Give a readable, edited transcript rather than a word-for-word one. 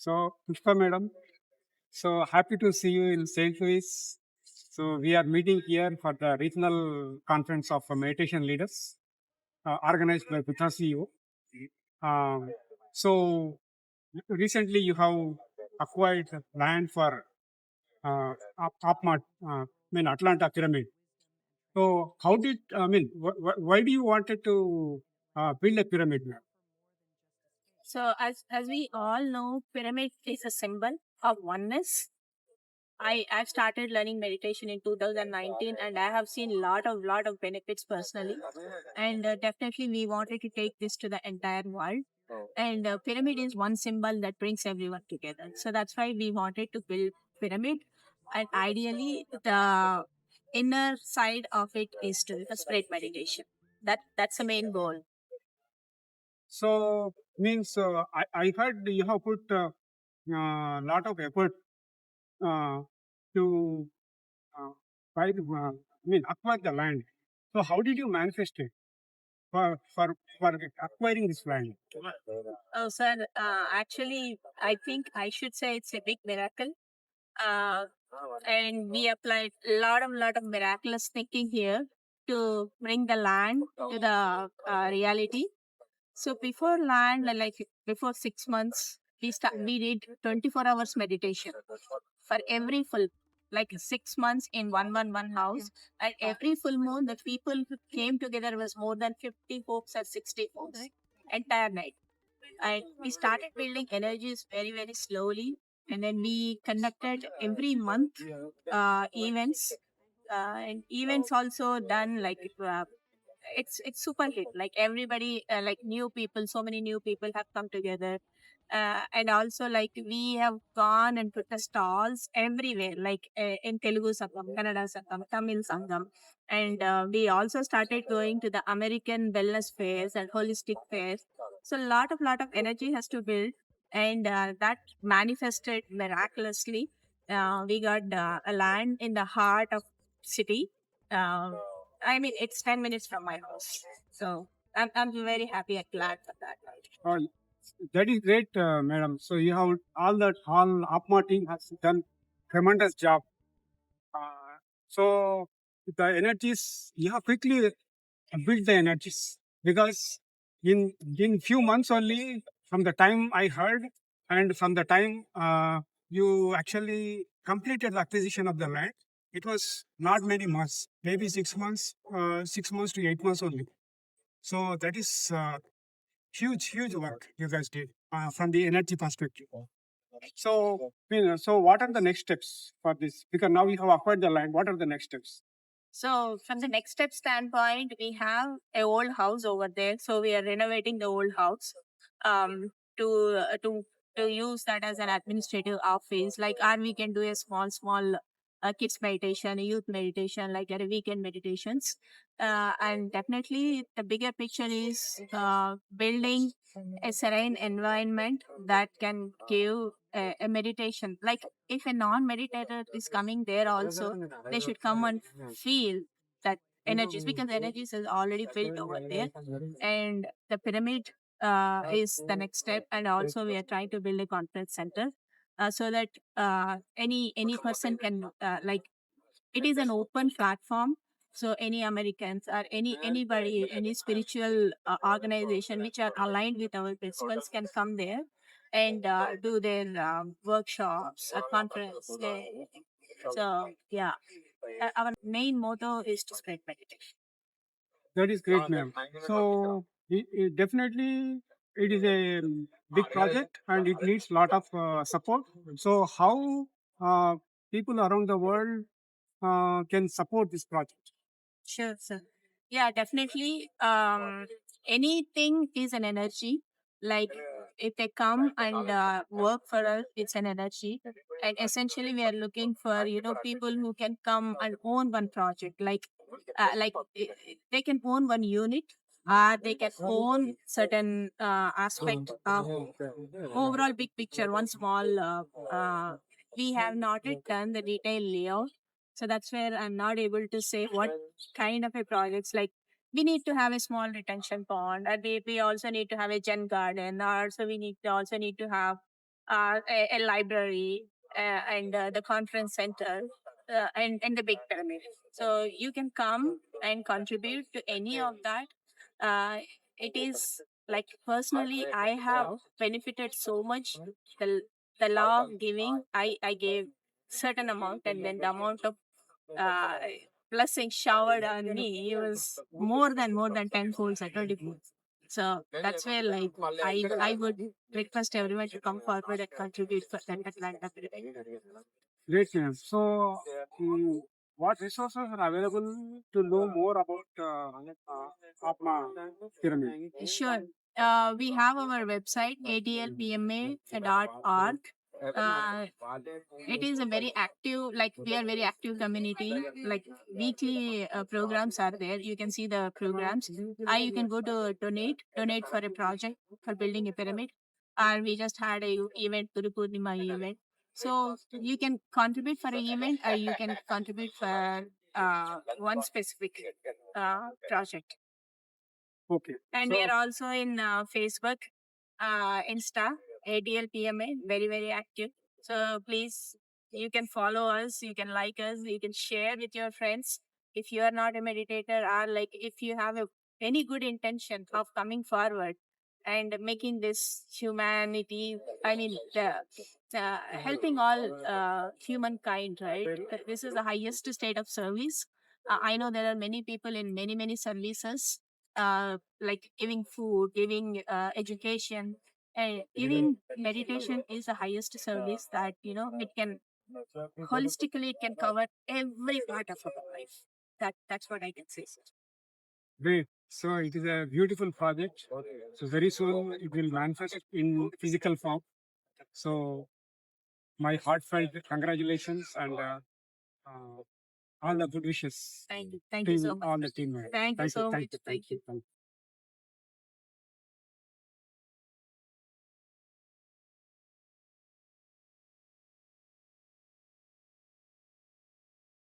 So, Pushpa madam, so happy to see you in St. Louis. So, we are meeting here for the regional conference of meditation leaders organized by Pita CEO. Um, so, recently you have acquired land for Atlanta Pyramid. So, how did, why do you wanted to build a pyramid, ma'am? So as we all know, pyramid is a symbol of oneness. I've started learning meditation in 2019, and I have seen lot of benefits personally. And definitely, we wanted to take this to the entire world. And pyramid is one symbol that brings everyone together. So that's why we wanted to build pyramid. And ideally, the inner side of it is to spread meditation. That's the main goal. So, means I heard you have put lot of effort uh, to acquire the land. So how did you manifest it for acquiring this land? Oh, sir, actually, I think I should say it's a big miracle. Uh, and we applied a lot of miraculous thinking here to bring the land to the reality. So before land, like before 6 months, we did 24 hours meditation for every full, like 6 months in one house. And every full moon, the people who came together was more than 50 folks or 60 folks entire night. And we started building energies very slowly, and then we conducted every month events, and events also done like it's super hit, like everybody, like new people, so many new people have come together. And also like we have gone and put the stalls everywhere, like in Telugu Sangam, Kannada Sangam, Tamil Sangam. And we also started going to the American wellness fairs and holistic fairs. So lot of energy has to build, and that manifested miraculously. We got a land in the heart of city. Uh, I mean, it's 10 minutes from my house. So I'm very happy and glad for that. Uh, that is great, madam. So you have all Upma team has done tremendous job. Uh, so the energies you have quickly built the energies because in few months only from the time I heard and from the time you actually completed the acquisition of the land, it was not many months, maybe 6 months, 6 months to 8 months only. So that is huge work you guys did from the energy perspective. So, so what are the next steps for this? Because now we have acquired the land. What are the next steps? So from the next step standpoint, we have a old house over there. So we are renovating the old house um, to uh, to to use that as an administrative office. Like, or we can do a small kids meditation, youth meditation, like a weekend meditations. And definitely, the bigger picture is building a serene environment that can give a meditation. Like, if a non-meditator is coming there also, they should come and feel that energies, because energies is already built over there. And the pyramid is the next step, and also we are trying to build a conference center, so that any person can like, it is an open platform. So any Americans or anybody, any spiritual organization which are aligned with our principles can come there and do their workshops or conference. So yeah, our main motto is to spread meditation. That is great, ma'am. So definitely it is a big project and it needs lot of support. So how people around the world can support this project? Sure, sir. Yeah, definitely. Anything is an energy. Like, if they come and work for us, it's an energy. And essentially, we are looking for people who can come and own one project. They can own one unit. They can own certain aspect of overall big picture. One small. We have not yet done the detailed layout, so that's where I'm not able to say what kind of a projects. Like, we need to have a small retention pond, and we also need to have a gen garden, or also we need to have a library, and the conference center, and the big pyramid. So you can come and contribute to any of that. Uh, it is like personally, I have benefited so much. The the law of giving, I gave certain amount, and then the amount of uh, blessing showered on me was more than 10 folds or 20 folds. So that's where like I would request everyone to come forward and contribute for that Atlanta pyramid. Great, ma'am. So, what resources are available to know more about Apma pyramid? Sure. We have our website adlpma.org. Uh, it is a very active, like we are very active community. Like weekly programs are there. You can see the programs. You can go to donate for a project for building a pyramid. Or we just had a event, Guru Purnima event. So you can contribute for an event, or you can contribute for one specific project. Okay. And So, we are also in Facebook, Insta, ADLPMA, very, very active. So please, you can follow us, you can like us, you can share with your friends. If you are not a meditator, or like if you have any good intention of coming forward and making this humanity, I mean, helping all humankind, right? This is the highest state of service. I know there are many people in many, many services, like giving food, giving education, and giving meditation is the highest service that it can holistically it can cover every part of our life. That's what I can say. great. So, it is a beautiful project. So, very soon it will manifest in physical form. So, my heartfelt congratulations and all the good wishes Thank you to so much. all the team members. Thank you so much. Thank you.